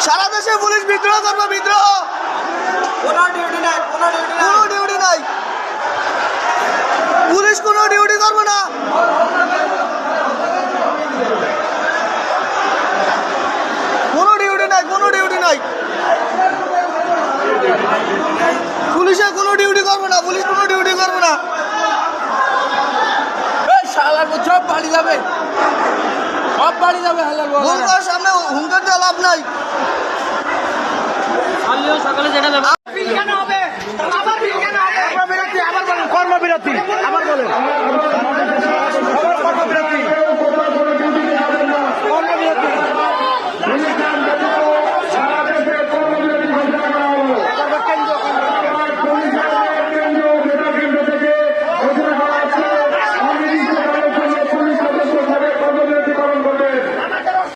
সারা দেশে পুলিশ বিদ্রোহ করবে, বিদ্রোহ। কোনো ডিউটি নাই, পুলিশ কোনো ডিউটি করবে না। কোনো ডিউটি নাই, পুলিশে কোনো ডিউটি করবে না, পুলিশ কোনো ডিউটি করবে না। সব বাড়ি যাবে, সব বাড়ি যাবে। সামনে হুঙ্কার দেওয়া লাভ নাই। সকালে যেটা